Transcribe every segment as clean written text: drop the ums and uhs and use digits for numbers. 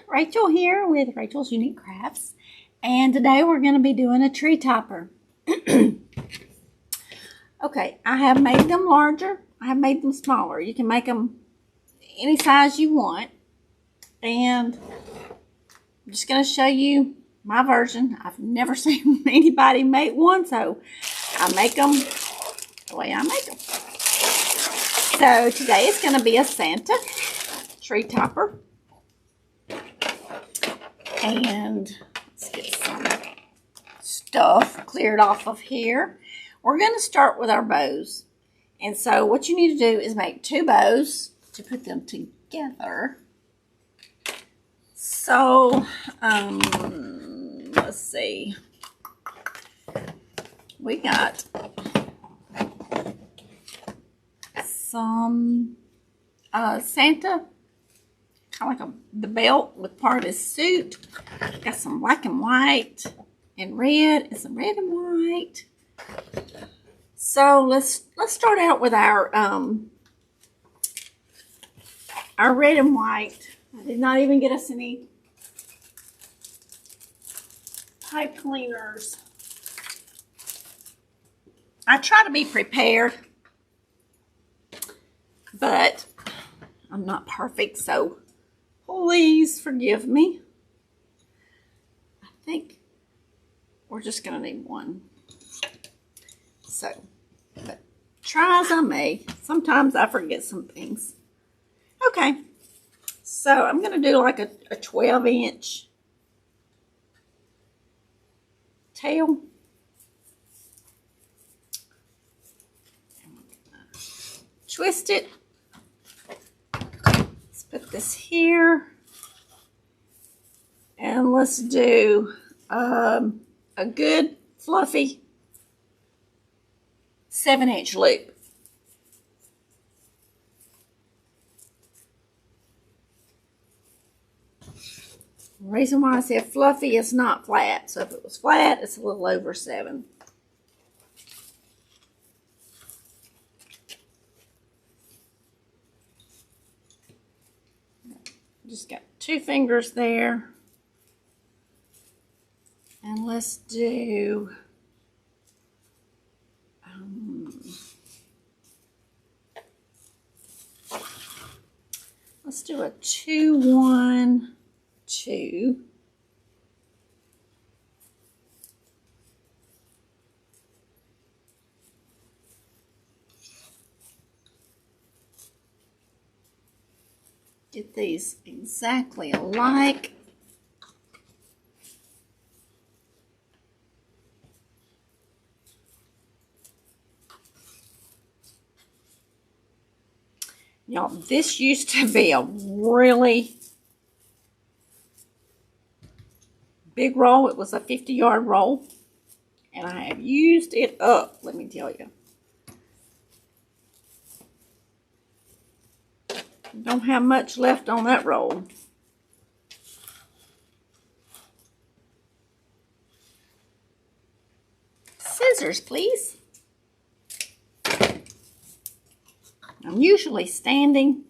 Rachel here with Rachel's Unique Crafts, and today we're going to be doing a tree topper. Okay, I have made them larger. I have made them smaller. You can make them any size you want, and I'm just going to show you my version. I've never seen anybody make one, so I make them the way I make them. So today is going to be a Santa tree topper. And let's get some stuff cleared off of here. We're going to start with our bows. And so what you need to do is make 2 bows to put them together. So, let's see. We got some Santa, kind of like the belt with part of his suit. Got some black and white and red, and some red and white. So let's start out with our red and white. I did not even get us any pipe cleaners. I try to be prepared, but I'm not perfect, so please forgive me. I think we're just going to need one. So, but try as I may. Sometimes I forget some things. Okay. So, I'm going to do like a 12-inch tail. Twist it. Let's put this here. And let's do a good fluffy 7-inch loop. The reason why I said fluffy is not flat. So if it was flat, it's a little over 7. Just got 2 fingers there. And let's do a 2, 1, 2. Get these exactly alike. Y'all, this used to be a really big roll. It was a 50-yard roll, and I have used it up, let me tell you. Don't have much left on that roll. Scissors, please. I'm usually standing,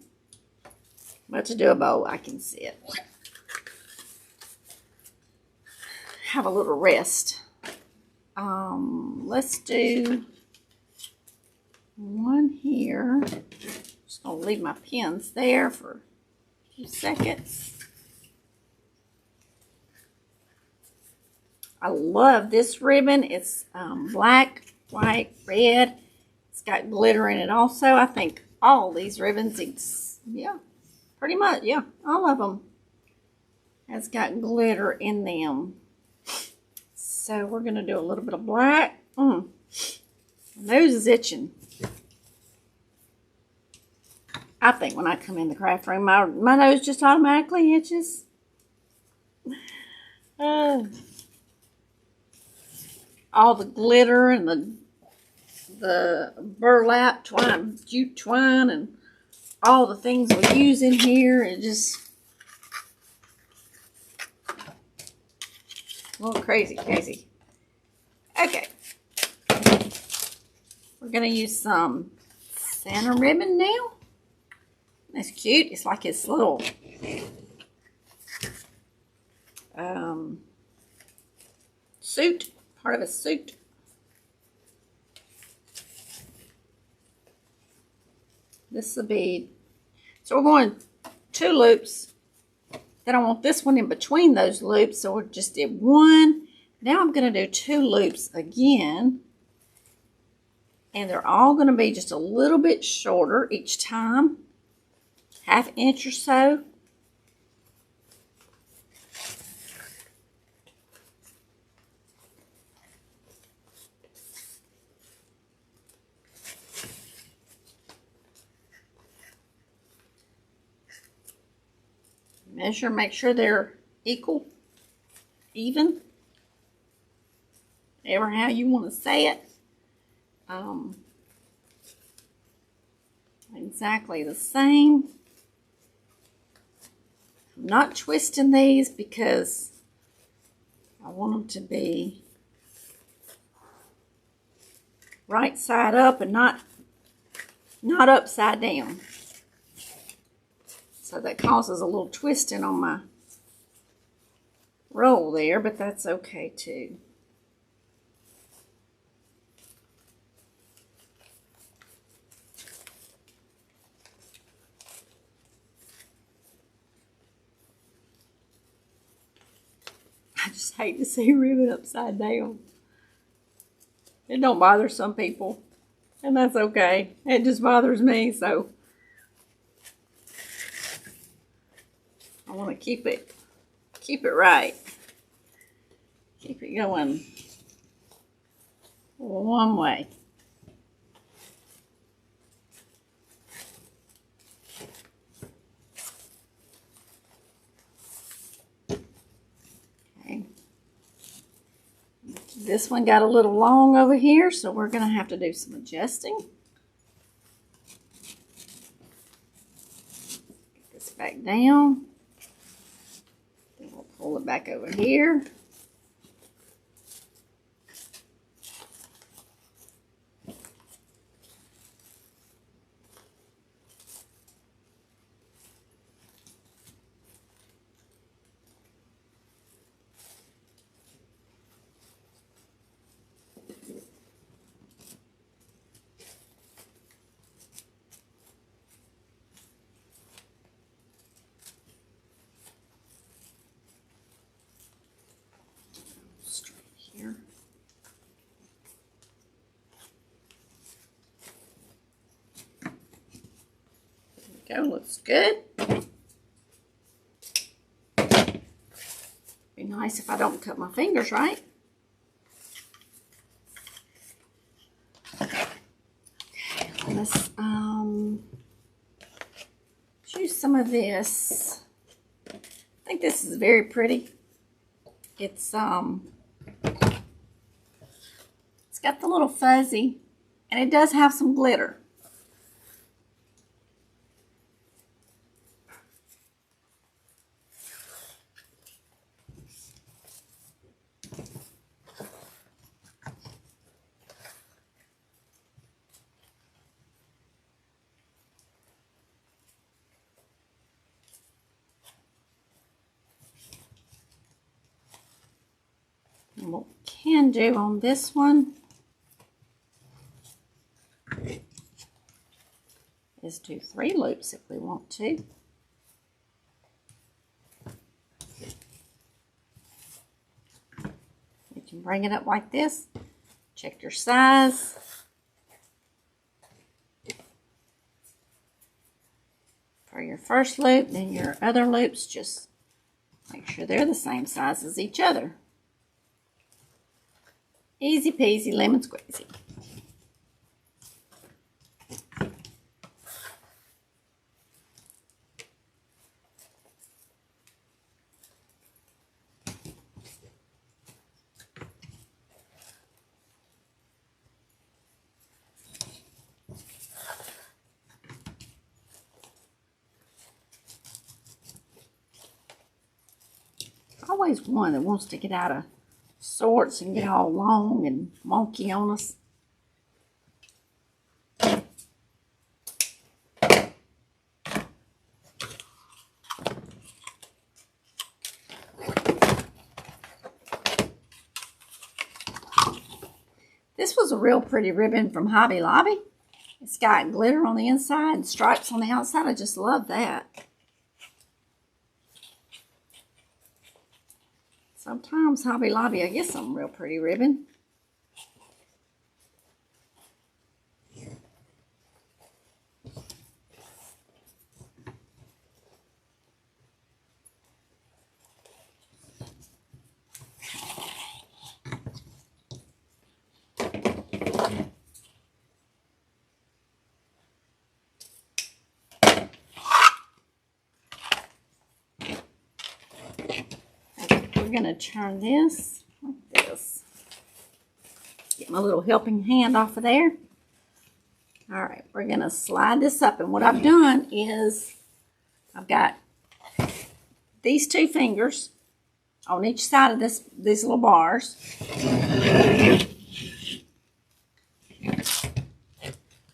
but to do a bow, I can sit. Have a little rest. Let's do one here. Just gonna leave my pins there for a few seconds. I love this ribbon. It's black, white, red. It's got glitter in it also. I think all these ribbons, yeah, pretty much, yeah, all of them has got glitter in them. So we're going to do a little bit of black. My nose is itching. I think when I come in the craft room, my nose just automatically itches. All the glitter and the burlap twine, jute twine, and all the things we use in here, it just a little crazy. Okay, we're gonna use some Santa ribbon now. That's cute. It's like his little suit, part of a suit. This will be, so we're going 2 loops. Then I want this one in between those loops, so we just did 1. Now I'm going to do 2 loops again, and they're all going to be just a little bit shorter each time, 1/2 inch or so. Measure, make sure they're equal, even, ever how you want to say it. Exactly the same. I'm not twisting these because I want them to be right side up and not upside down. So that causes a little twisting on my roll there, but that's okay too. I just hate to see ribbon upside down. It don't bother some people, and that's okay. It just bothers me, so I want to keep it right. Keep it going one way. Okay. This one got a little long over here, so we're going to have to do some adjusting. Get this back down. Then we'll pull it back over here. Here. There we go, looks good. Be nice if I don't cut my fingers, right? Okay, let's choose some of this. I think this is very pretty. It's got the little fuzzy, and it does have some glitter. And what we can do on this one is do 3 loops if we want to. You can bring it up like this. Check your size. For your first loop, then your other loops, just make sure they're the same size as each other. Easy peasy, lemon squeezy. Always one that wants to get out of sorts and get all long and wonky on us. This was a real pretty ribbon from Hobby Lobby. It's got glitter on the inside and stripes on the outside. I just love that. Sometimes Hobby Lobby, I get some real pretty ribbon. We're going to turn this like this. Get my little helping hand off of there. All right, we're going to slide this up. And what I've done is I've got these two fingers on each side of these little bars.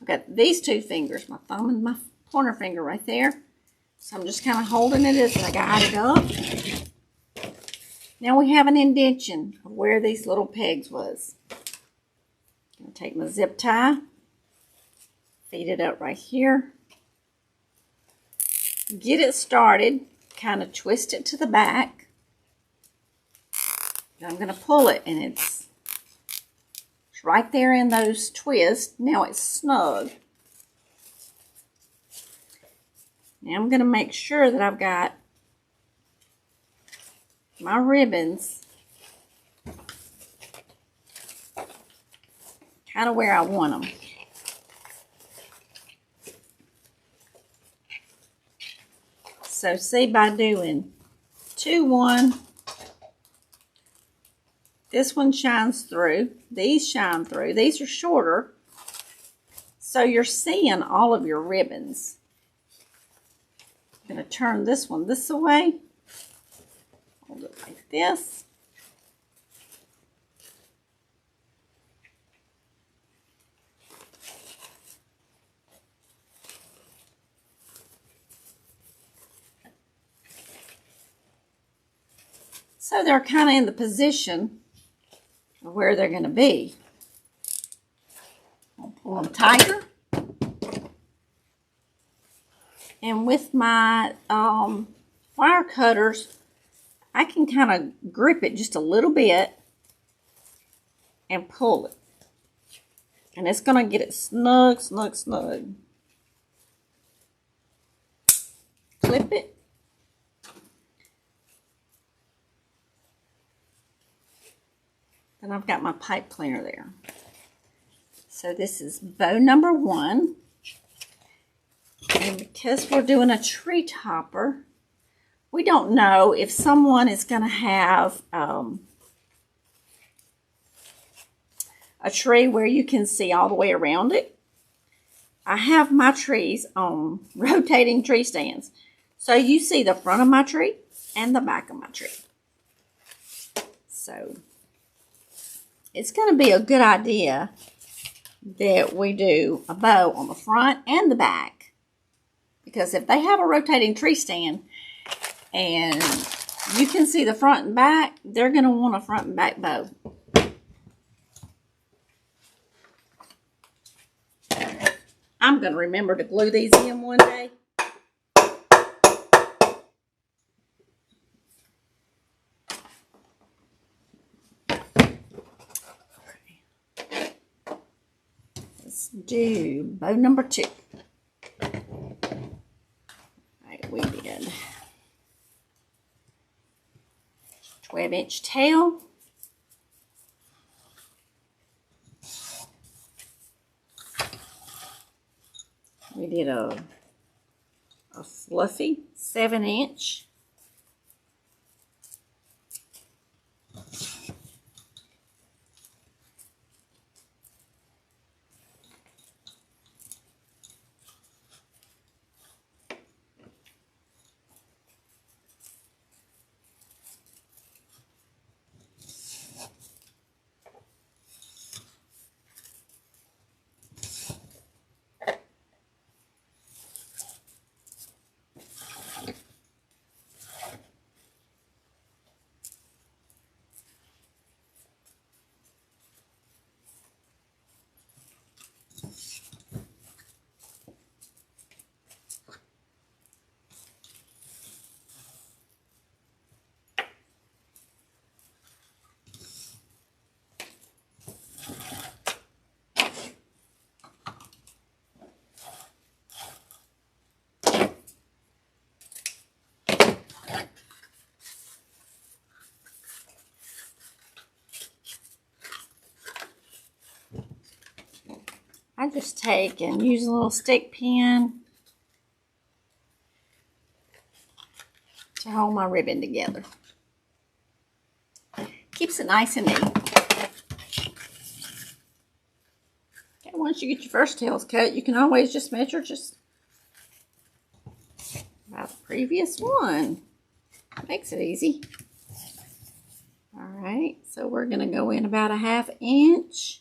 I've got these two fingers, my thumb and my pointer finger right there. So I'm just kind of holding it as I guide it up. Now we have an indentation of where these little pegs was. I'm going to take my zip tie, feed it up right here. Get it started, kind of twist it to the back. And I'm going to pull it, and it's right there in those twists. Now it's snug. Now I'm going to make sure that I've got my ribbons kind of where I want them. So see, by doing 2, 1, this one shines through, these shine through, these are shorter, so you're seeing all of your ribbons. I'm going to turn this one this way. Hold it like this. So they're kind of in the position of where they're going to be. I'll pull them tighter. And with my wire cutters, I can kind of grip it just a little bit and pull it. And it's going to get it snug, snug, snug. Clip it. Then I've got my pipe cleaner there. So this is bow number 1. And because we're doing a tree topper, we don't know if someone is going to have a tree where you can see all the way around it. I have my trees on rotating tree stands. So you see the front of my tree and the back of my tree. So it's going to be a good idea that we do a bow on the front and the back. Because if they have a rotating tree stand and you can see the front and back, they're going to want a front and back bow. I'm going to remember to glue these in one day. Let's do bow number 2. We did 12-inch tail. We did a fluffy 7-inch. I just take and use a little stick pin to hold my ribbon together. Keeps it nice and neat. Okay, once you get your first tails cut, you can always just measure just about the previous one. Makes it easy. All right, so we're going to go in about a 1/2 inch.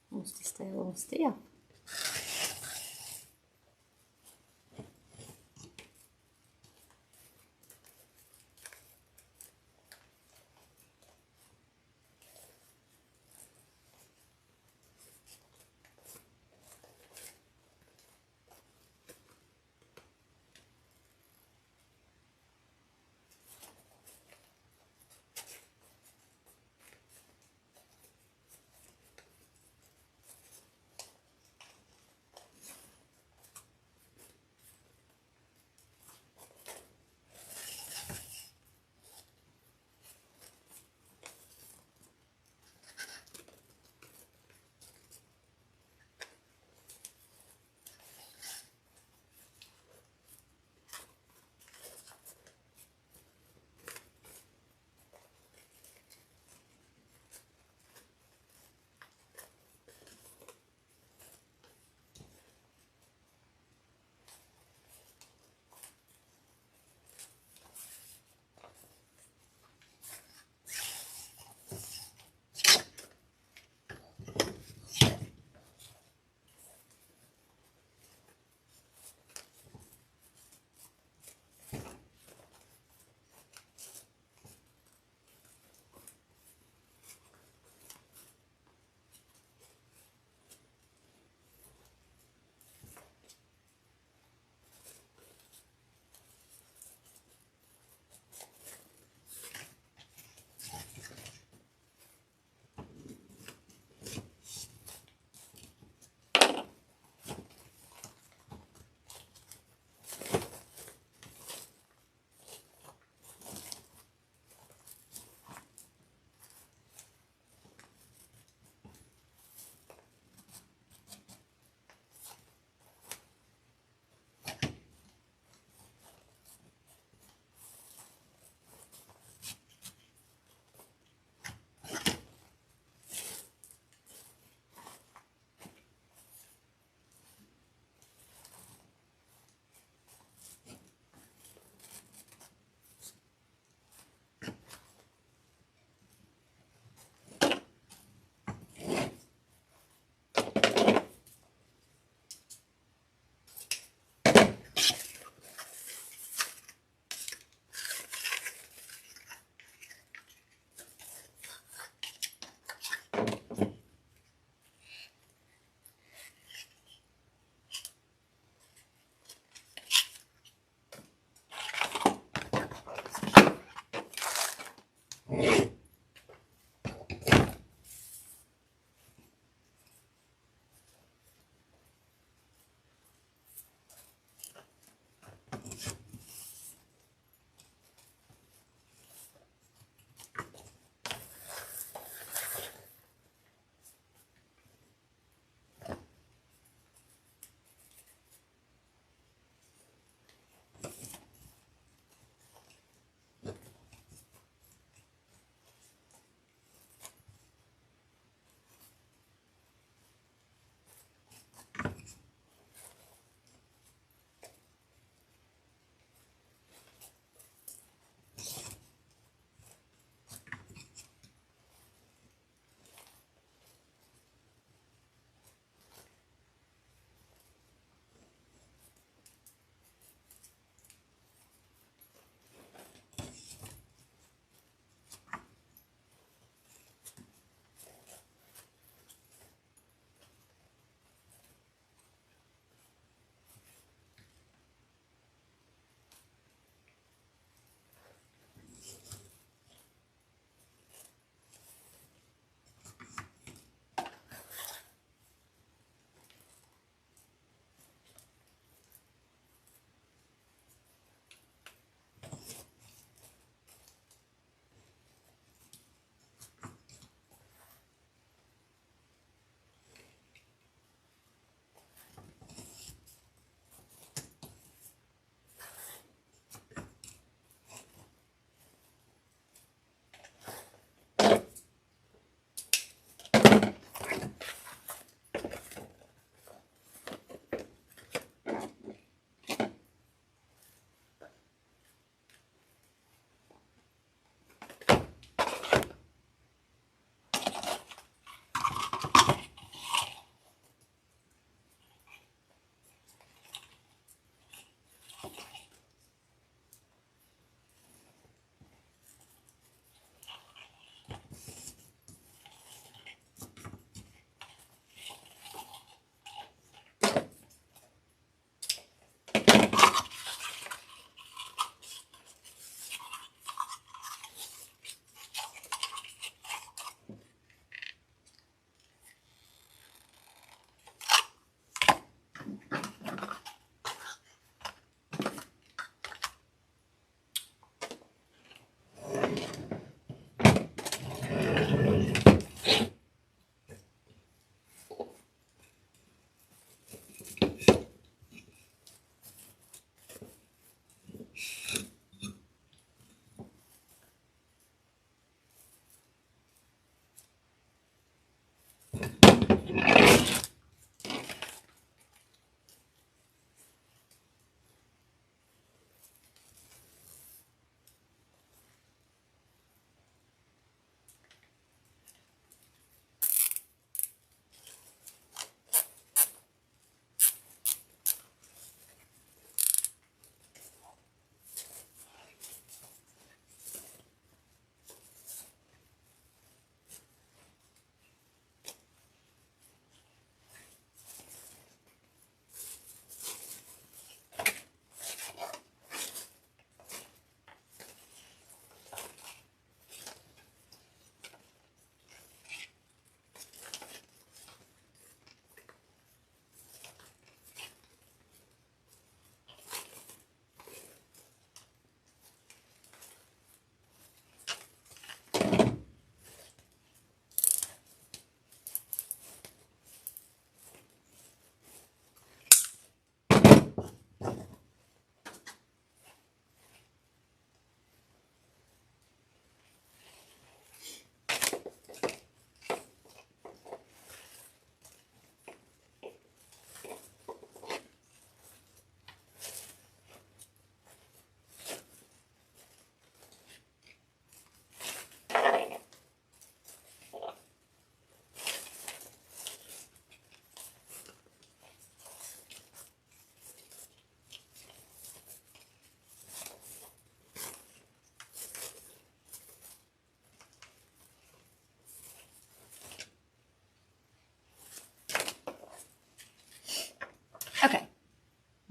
Wants to stay a little stiff.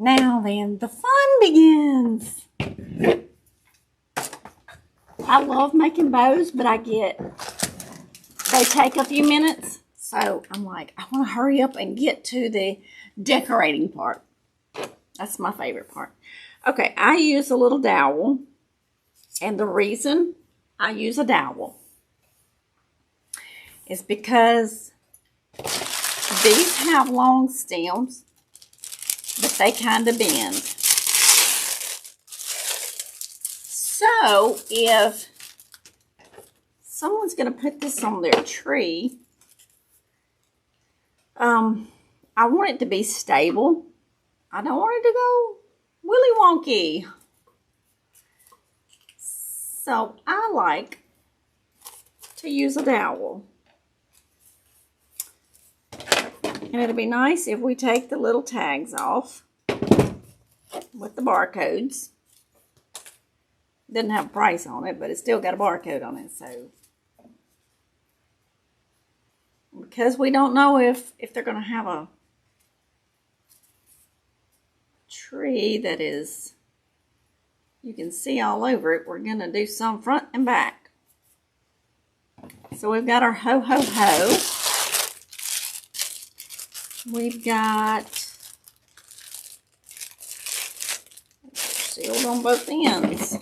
Now then, the fun begins. I love making bows, but they take a few minutes. So I'm like, I want to hurry up and get to the decorating part. That's my favorite part. Okay, I use a little dowel. And the reason I use a dowel is because these have long stems, but they kind of bend. So if someone's going to put this on their tree, I want it to be stable. I don't want it to go willy wonky. So I like to use a dowel. And it'll be nice if we take the little tags off with the barcodes. Doesn't have a price on it, but it's still got a barcode on it. So because we don't know if they're going to have a tree that is, you can see all over it, we're going to do some front and back. So we've got our ho ho ho. We've got sealed on both ends.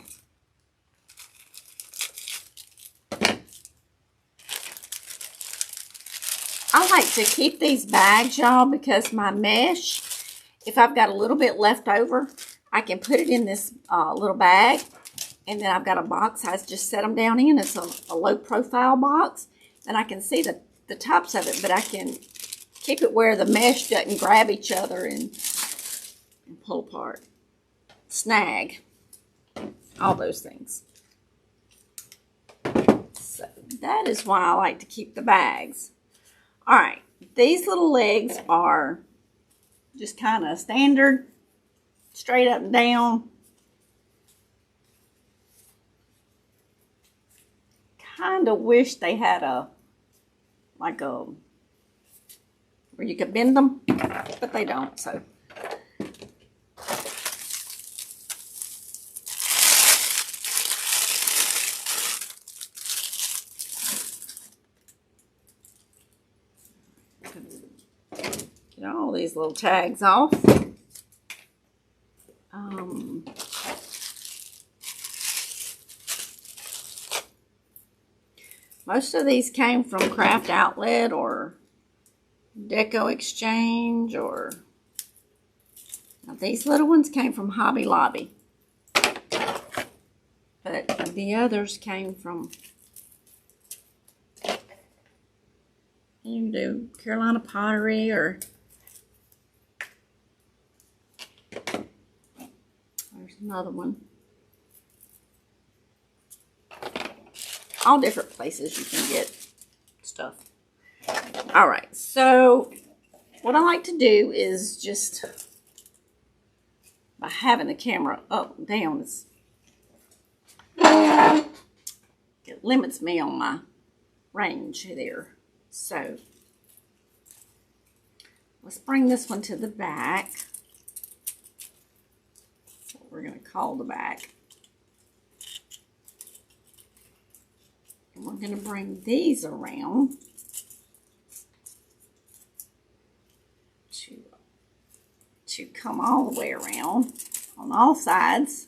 I like to keep these bags, y'all, because my mesh, if I've got a little bit left over, I can put it in this little bag. And then I've got a box I just set them down in. It's a low profile box. And I can see the tops of it, but I can keep it where the mesh doesn't grab each other and pull apart. Snag. All those things. So that is why I like to keep the bags. All right. These little legs are just kind of standard, straight up and down. Kind of wish they had like a, where you could bend them, but they don't, so. Get all these little tags off. Most of these came from Craft Outlet or Deco Exchange, or now these little ones came from Hobby Lobby. But the others came from, you can do Carolina Pottery, or there's another one. All different places you can get stuff. All right, so what I like to do is just, by having the camera up and down, it limits me on my range there. So let's bring this one to the back. That's what we're going to call the back. And we're going to bring these around to come all the way around on all sides.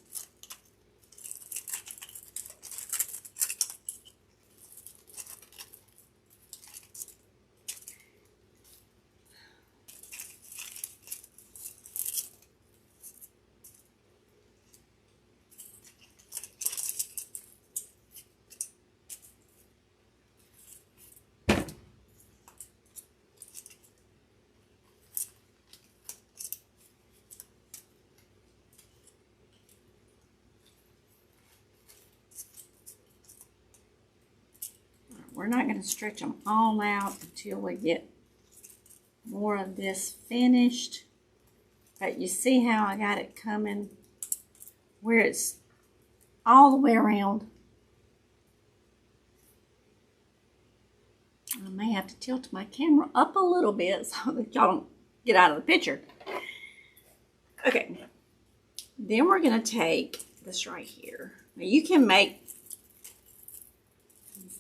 We're not going to stretch them all out until we get more of this finished. But you see how I got it coming where it's all the way around. I may have to tilt my camera up a little bit so that y'all don't get out of the picture. Okay, then we're going to take this right here. Now you can make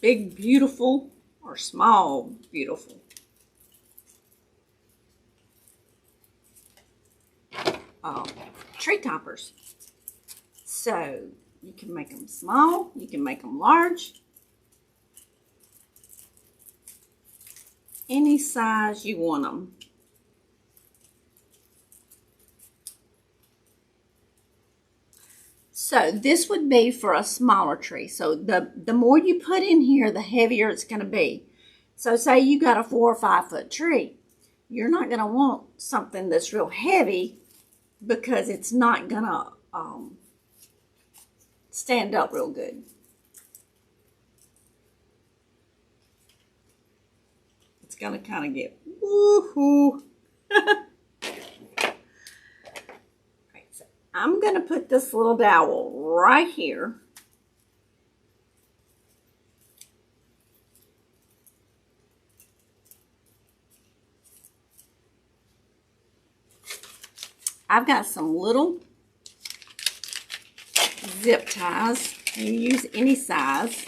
big, beautiful, or small, beautiful. Tree toppers. So you can make them small, you can make them large, any size you want them. So this would be for a smaller tree. So the more you put in here, the heavier it's going to be. So say you got a 4 or 5 foot tree. You're not going to want something that's real heavy because it's not going to stand up real good. It's going to kind of get woohoo. Right, so I'm going to put this little dowel right here. I've got some little zip ties. You can use any size.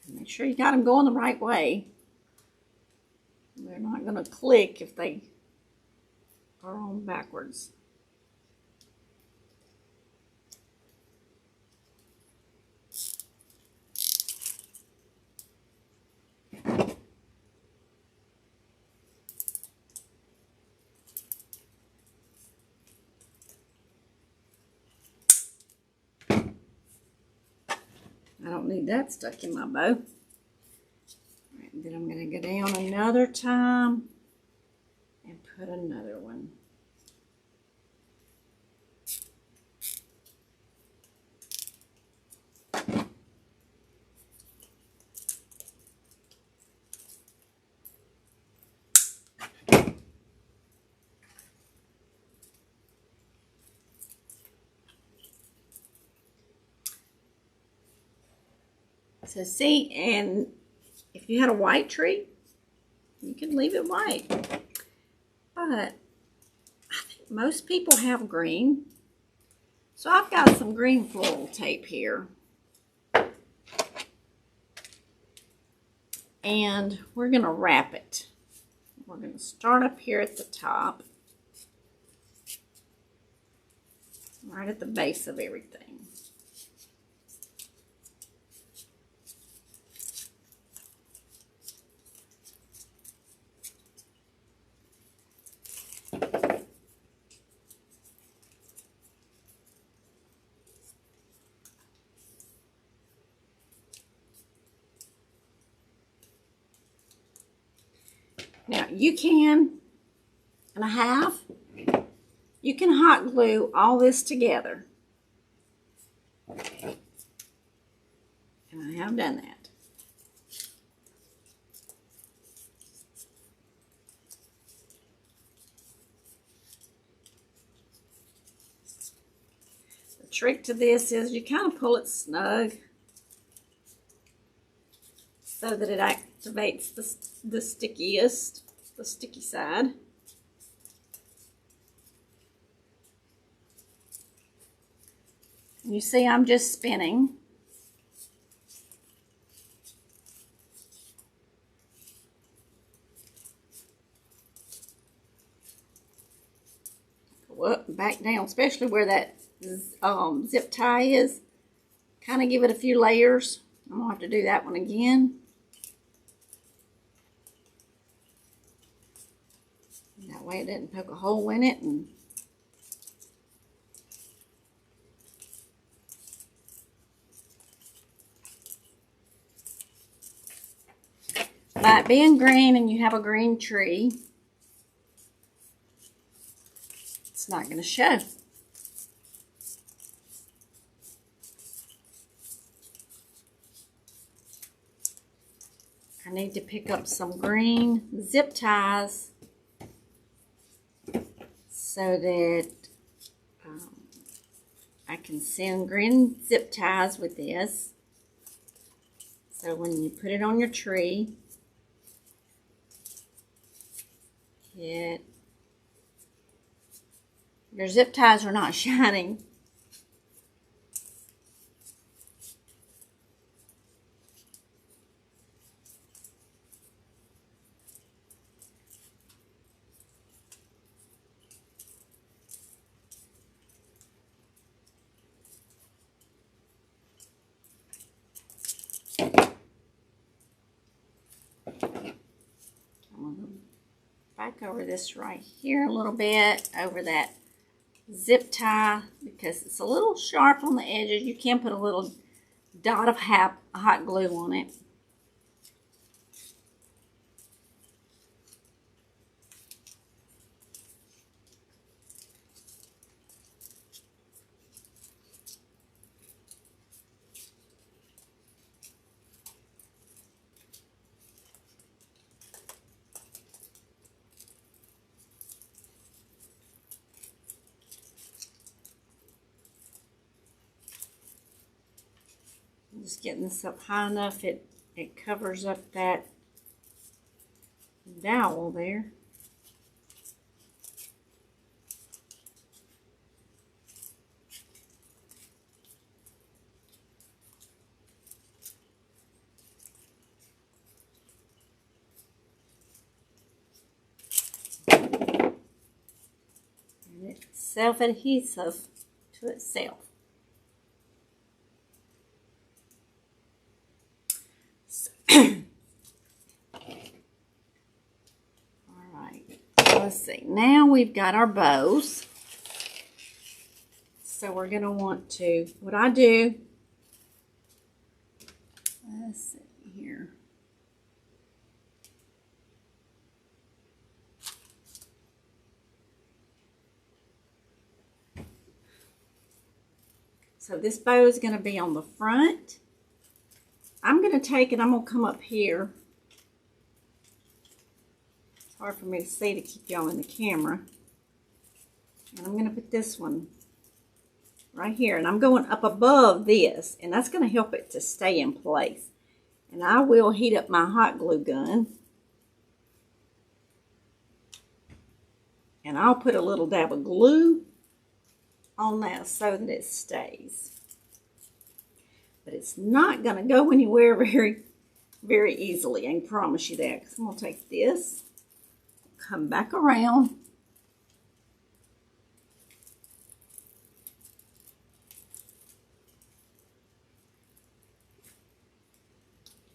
Make sure you got them going the right way. They're not going to click if they are on backwards. I don't need that stuck in my bow. Right, then I'm going to go down another time and put another one. So see, and if you had a white tree, you can leave it white. But I think most people have green. So I've got some green floral tape here. And we're going to wrap it. We're going to start up here at the top. Right at the base of everything. Now you can, and I have, you can hot glue all this together. And I have done that. The trick to this is you kind of pull it snug so that it activates the sticky side. And you see I'm just spinning. Go up and back down, especially where that zip tie is. Kind of give it a few layers. I'm going to have to do that one again. That way it didn't poke a hole in it. And by it being green and you have a green tree, it's not going to show. I need to pick up some green zip ties so that I can send green zip ties with this. So when you put it on your tree, your zip ties are not shining. I'm going to go back over this right here a little bit, over that zip tie, because it's a little sharp on the edges. You can put a little dot of hot glue on it. I'm just getting this up high enough it covers up that dowel there. And it's self-adhesive to itself. Let's see, now we've got our bows. So we're going to want to, what I do, let's see here. So this bow is going to be on the front. I'm going to take it, I'm going to come up here. It's hard for me to see to keep y'all in the camera. And I'm going to put this one right here. And I'm going up above this. And that's going to help it to stay in place. And I will heat up my hot glue gun. And I'll put a little dab of glue on that so that it stays. But it's not going to go anywhere very easily. I can promise you that. Because I'm going to take this, come back around,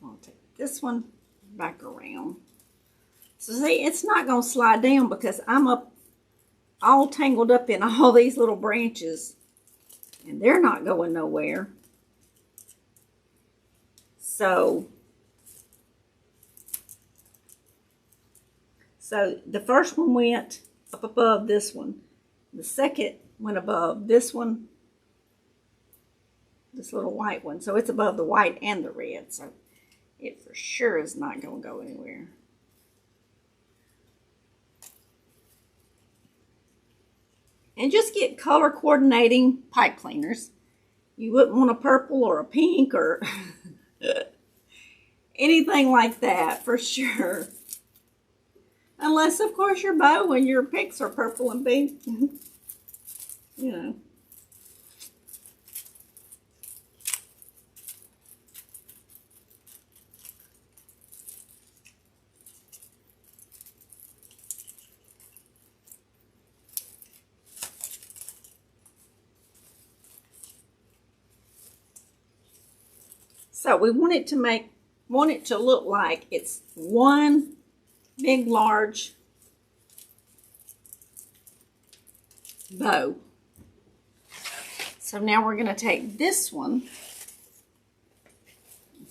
I'll take this one back around. So see, it's not going to slide down because I'm up all tangled up in all these little branches. And they're not going nowhere. So the first one went up above this one. The second went above this one. This little white one. So it's above the white and the red. So it for sure is not going to go anywhere. And just get color coordinating pipe cleaners. You wouldn't want a purple or a pink or anything like that for sure. Unless, of course, your bow and your picks are purple and pink. You know. So we want it to look like it's one big large bow. So now we're going to take this one,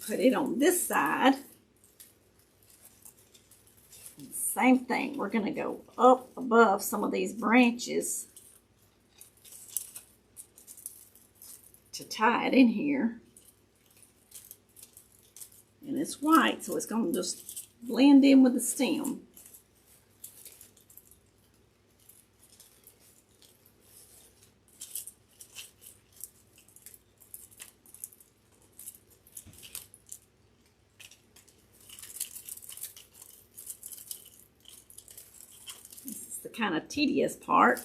put it on this side. And same thing, we're going to go up above some of these branches to tie it in here. And it's white, so it's going to just blend in with the stem. kind of tedious part.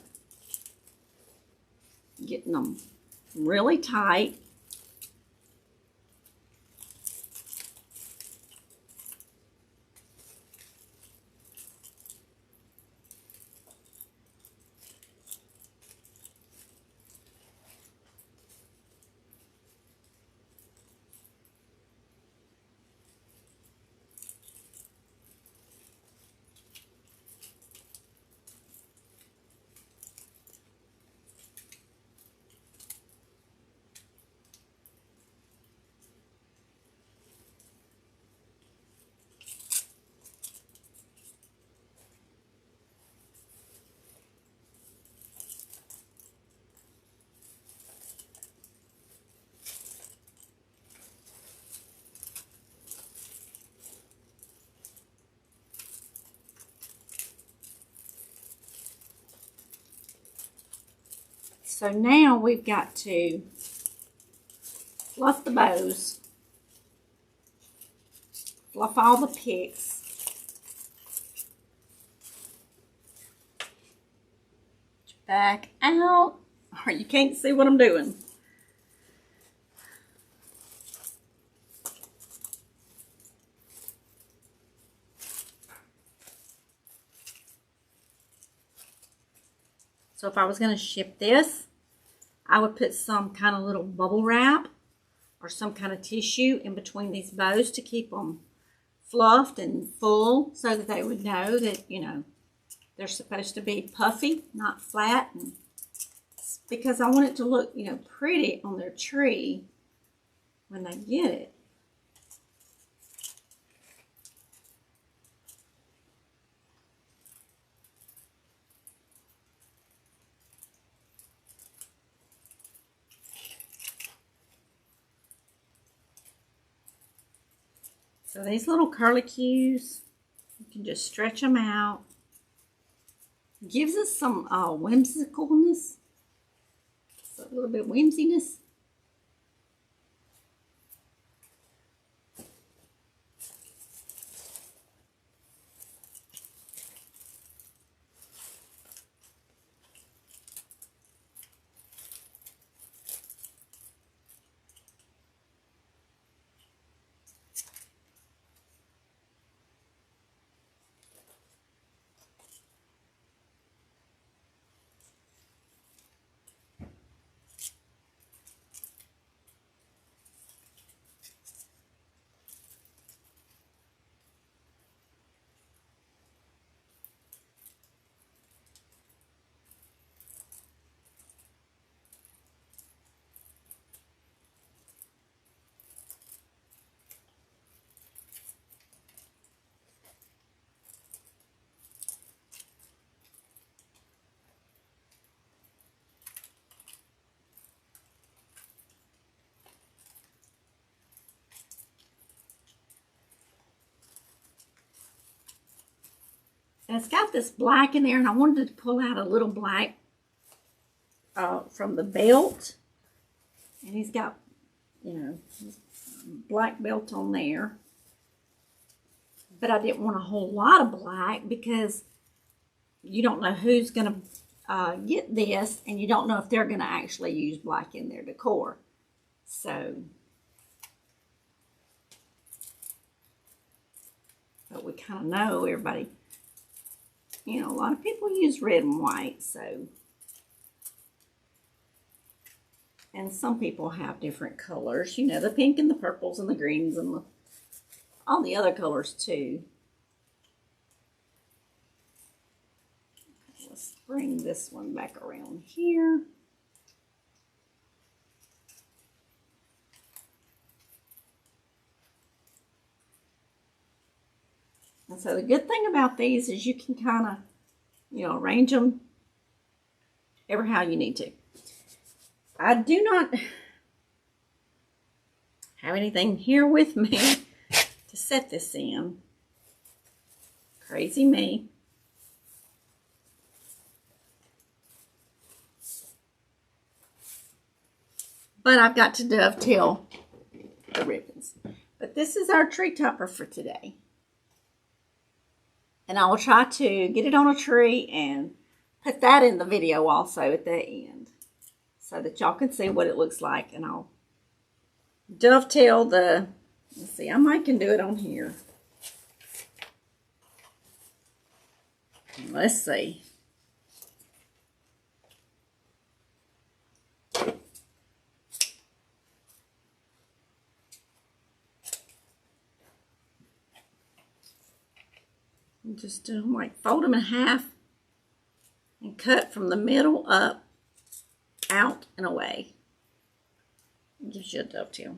Getting them really tight. So now we've got to fluff the bows, fluff all the picks. Back out, or you can't see what I'm doing. So if I was going to ship this, I would put some kind of little bubble wrap or some kind of tissue in between these bows to keep them fluffed and full, so that they would know that, you know, they're supposed to be puffy, not flat. And because I want it to look, you know, pretty on their tree when they get it. So these little curlicues, you can just stretch them out. Gives us some whimsicalness, a little bit of whimsiness. And it's got this black in there, and I wanted to pull out a little black from the belt. And he's got, you know, black belt on there. But I didn't want a whole lot of black because you don't know who's going to get this, and you don't know if they're going to actually use black in their decor. So, but we kind of know everybody, you know, a lot of people use red and white, so. And some people have different colors, you know, the pink and the purples and the greens and all the other colors too. Let's bring this one back around here. And so the good thing about these is you can kind of, you know, arrange them ever how you need to. I do not have anything here with me to set this in. Crazy me. But I've got to dovetail the ribbons. But this is our tree topper for today. And I will try to get it on a tree and put that in the video also at the end so that y'all can see what it looks like. And I'll dovetail the, let's see, I might can do it on here. Let's see. Just do them like fold them in half and cut from the middle up, out, and away. It gives you a dovetail.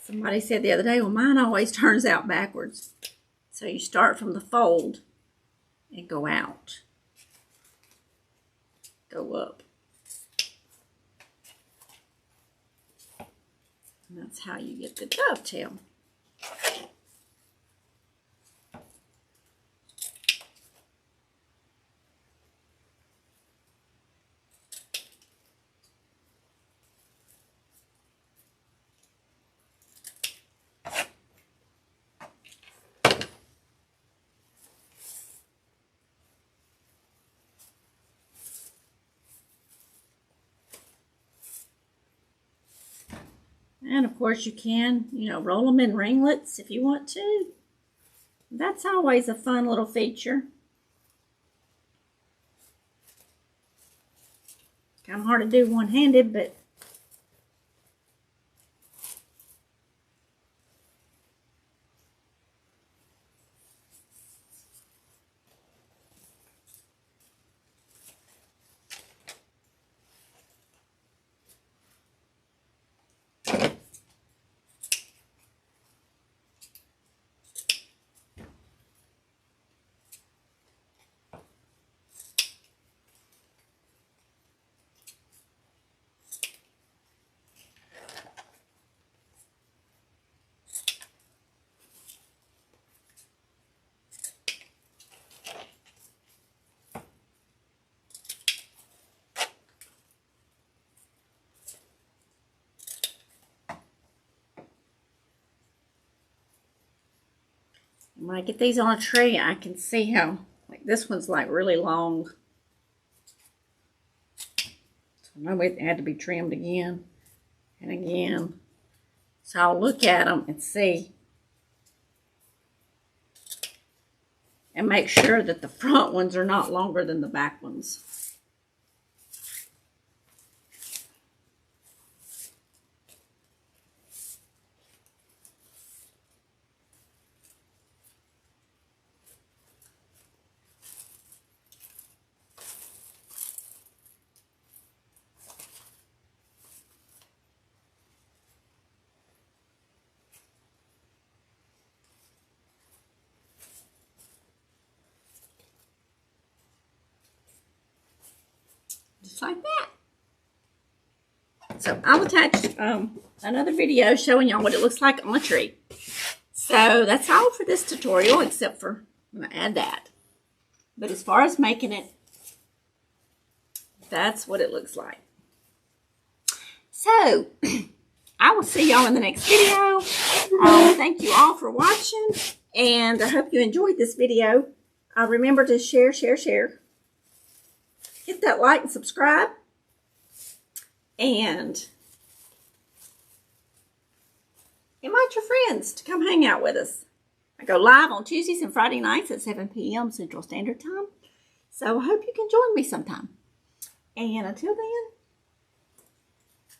Somebody said the other day, well, mine always turns out backwards. So you start from the fold and go out, go up. And that's how you get the dovetail. And of course you can, roll them in ringlets if you want to. That's always a fun little feature. Kind of hard to do one-handed, but when I get these on a tray, I can see how, like this one's like really long. So I know it had to be trimmed again and again. So I'll look at them and see. And make sure that the front ones are not longer than the back ones. Just like that. So I'll attach another video showing y'all what it looks like on a tree. So that's all for this tutorial, except for I'm going to add that. But as far as making it, that's what it looks like. So I will see y'all in the next video. Thank you all for watching, and I hope you enjoyed this video. Remember to share. Hit that like and subscribe. And invite your friends to come hang out with us. I go live on Tuesdays and Friday nights at 7 p.m. Central Standard Time. So I hope you can join me sometime. And until then,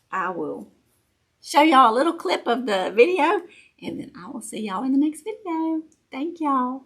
I will show y'all a little clip of the video. And then I will see y'all in the next video. Thank y'all.